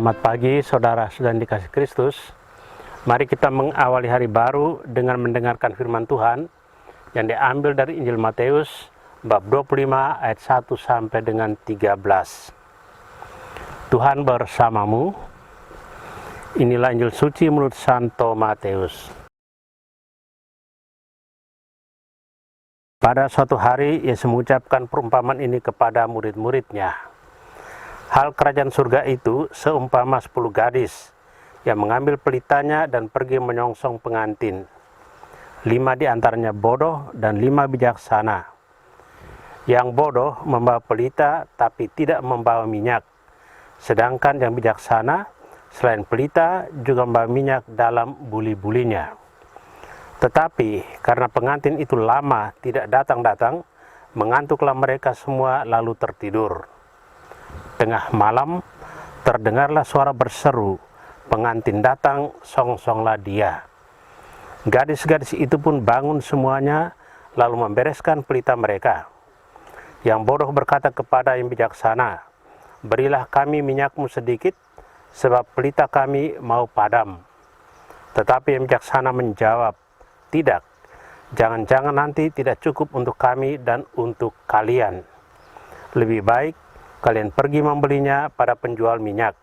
Selamat pagi saudara-saudara yang dikasih Kristus. Mari kita mengawali hari baru dengan mendengarkan firman Tuhan yang diambil dari Injil Matius bab 25 ayat 1 sampai dengan 13. Tuhan bersamamu. Inilah Injil suci menurut Santo Matius. Pada suatu hari Yesus mengucapkan perumpamaan ini kepada murid-muridnya. Hal kerajaan surga itu seumpama 10 gadis yang mengambil pelitanya dan pergi menyongsong pengantin. 5 di antaranya bodoh dan 5 bijaksana. Yang bodoh membawa pelita tapi tidak membawa minyak. Sedangkan yang bijaksana selain pelita juga membawa minyak dalam buli-bulinya. Tetapi karena pengantin itu lama tidak datang-datang, mengantuklah mereka semua lalu tertidur. Tengah malam terdengarlah suara berseru, pengantin datang, songsonglah dia. Gadis-gadis itu pun bangun semuanya, lalu membereskan pelita mereka. Yang bodoh berkata kepada yang bijaksana, berilah kami minyakmu sedikit, sebab pelita kami mau padam. Tetapi yang bijaksana menjawab, tidak, jangan-jangan nanti tidak cukup untuk kami dan untuk kalian. Lebih baik kalian pergi membelinya pada penjual minyak.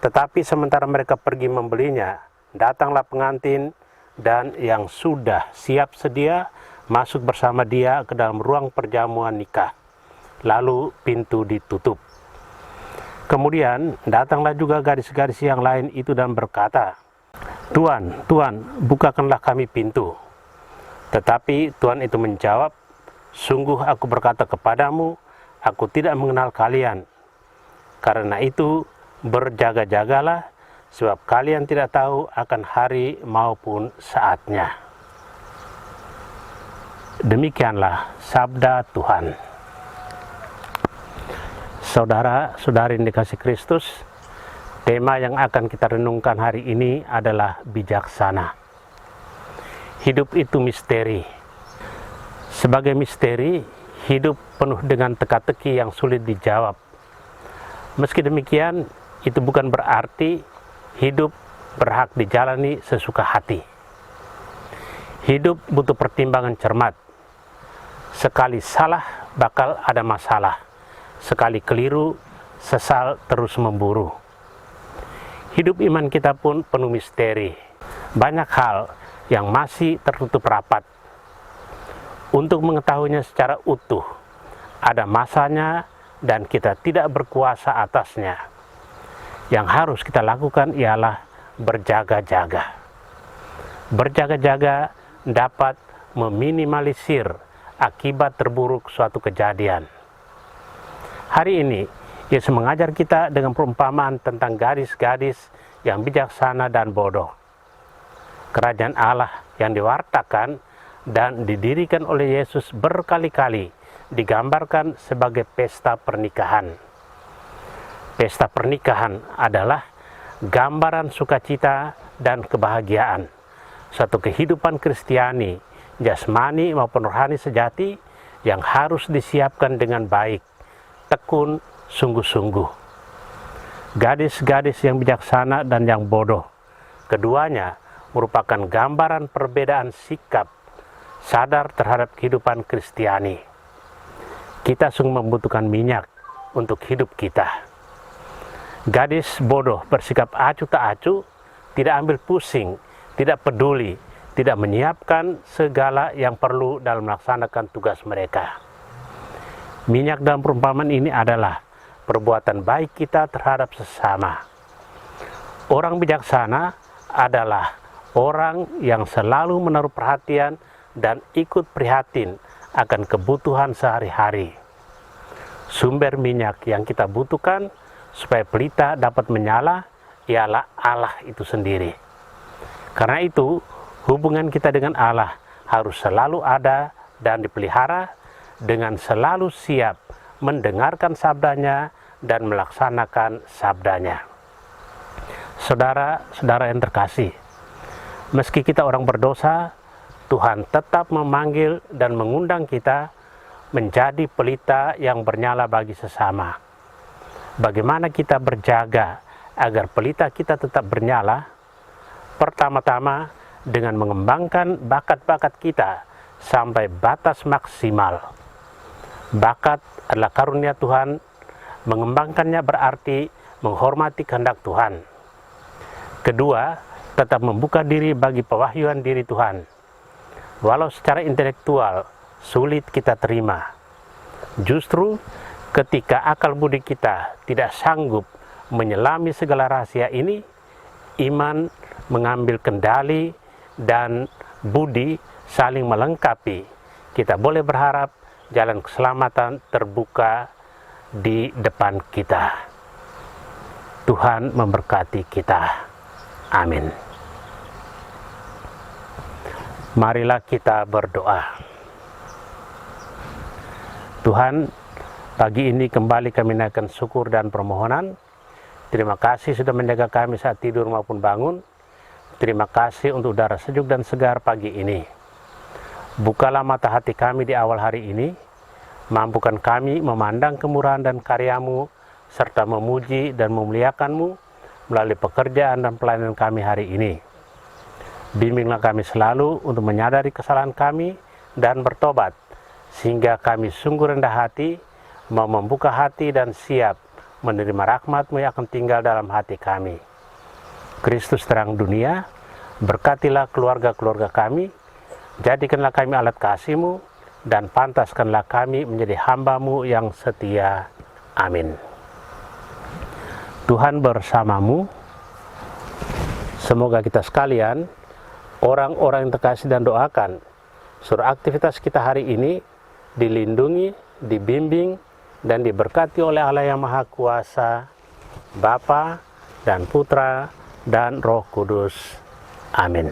Tetapi sementara mereka pergi membelinya, datanglah pengantin dan yang sudah siap sedia masuk bersama dia ke dalam ruang perjamuan nikah. Lalu pintu ditutup. Kemudian datanglah juga gadis-gadis yang lain itu dan berkata, Tuan, Tuan, bukakanlah kami pintu. Tetapi Tuan itu menjawab, sungguh aku berkata kepadamu, aku tidak mengenal kalian. Karena itu berjaga-jagalah, sebab kalian tidak tahu akan hari maupun saatnya. Demikianlah sabda Tuhan. Saudara-saudari yang dikasih Kristus, tema yang akan kita renungkan hari ini adalah bijaksana. Hidup itu misteri. Sebagai misteri, hidup penuh dengan teka-teki yang sulit dijawab. Meski demikian, itu bukan berarti hidup berhak dijalani sesuka hati. Hidup butuh pertimbangan cermat. Sekali salah, bakal ada masalah. Sekali keliru, sesal terus memburu. Hidup iman kita pun penuh misteri. Banyak hal yang masih tertutup rapat. Untuk mengetahuinya secara utuh, ada masanya dan kita tidak berkuasa atasnya. Yang harus kita lakukan ialah berjaga-jaga. Berjaga-jaga dapat meminimalisir akibat terburuk suatu kejadian. Hari ini, Yesus mengajar kita dengan perumpamaan tentang gadis-gadis yang bijaksana dan bodoh. Kerajaan Allah yang diwartakan dan didirikan oleh Yesus berkali-kali digambarkan sebagai pesta pernikahan. Pesta pernikahan adalah gambaran sukacita dan kebahagiaan, suatu kehidupan Kristiani, jasmani maupun rohani sejati yang harus disiapkan dengan baik, tekun, sungguh-sungguh. Gadis-gadis yang bijaksana dan yang bodoh, keduanya merupakan gambaran perbedaan sikap sadar terhadap kehidupan Kristiani. Kita sungguh membutuhkan minyak untuk hidup kita. Gadis bodoh bersikap acuh tak acuh, tidak ambil pusing, tidak peduli, tidak menyiapkan segala yang perlu dalam melaksanakan tugas mereka. Minyak dalam perumpamaan ini adalah perbuatan baik kita terhadap sesama. Orang bijaksana adalah orang yang selalu menaruh perhatian dan ikut prihatin akan kebutuhan sehari-hari. Sumber minyak yang kita butuhkan supaya pelita dapat menyala ialah Allah itu sendiri. Karena itu, hubungan kita dengan Allah harus selalu ada dan dipelihara dengan selalu siap mendengarkan sabdanya dan melaksanakan sabdanya. Saudara-saudara yang terkasih, meski kita orang berdosa, Tuhan tetap memanggil dan mengundang kita menjadi pelita yang bernyala bagi sesama. Bagaimana kita berjaga agar pelita kita tetap bernyala, pertama-tama dengan mengembangkan bakat-bakat kita sampai batas maksimal. Bakat adalah karunia Tuhan, mengembangkannya berarti menghormati kehendak Tuhan. Kedua, tetap membuka diri bagi pewahyuan diri Tuhan. Walau secara intelektual sulit kita terima, justru ketika akal budi kita tidak sanggup menyelami segala rahasia ini, iman mengambil kendali dan budi saling melengkapi. Kita boleh berharap jalan keselamatan terbuka di depan kita. Tuhan memberkati kita. Amin. Marilah kita berdoa. Tuhan, pagi ini kembali kami naikkan syukur dan permohonan. Terima kasih sudah menjaga kami saat tidur maupun bangun. Terima kasih untuk udara sejuk dan segar pagi ini. Bukalah mata hati kami di awal hari ini. Mampukan kami memandang kemurahan dan karya-Mu, serta memuji dan memuliakan-Mu melalui pekerjaan dan pelayanan kami hari ini. Bimbinglah kami selalu untuk menyadari kesalahan kami dan bertobat, sehingga kami sungguh rendah hati, mau membuka hati dan siap menerima rahmat-Mu yang akan tinggal dalam hati kami. Kristus terang dunia, berkatilah keluarga-keluarga kami, jadikanlah kami alat kasih-Mu, dan pantaskanlah kami menjadi hamba-Mu yang setia. Amin. Tuhan bersamamu. Semoga kita sekalian, orang-orang yang terkasih dan doakan, suruh aktivitas kita hari ini dilindungi, dibimbing, dan diberkati oleh Allah yang Maha Kuasa, Bapa dan Putra dan Roh Kudus. Amin.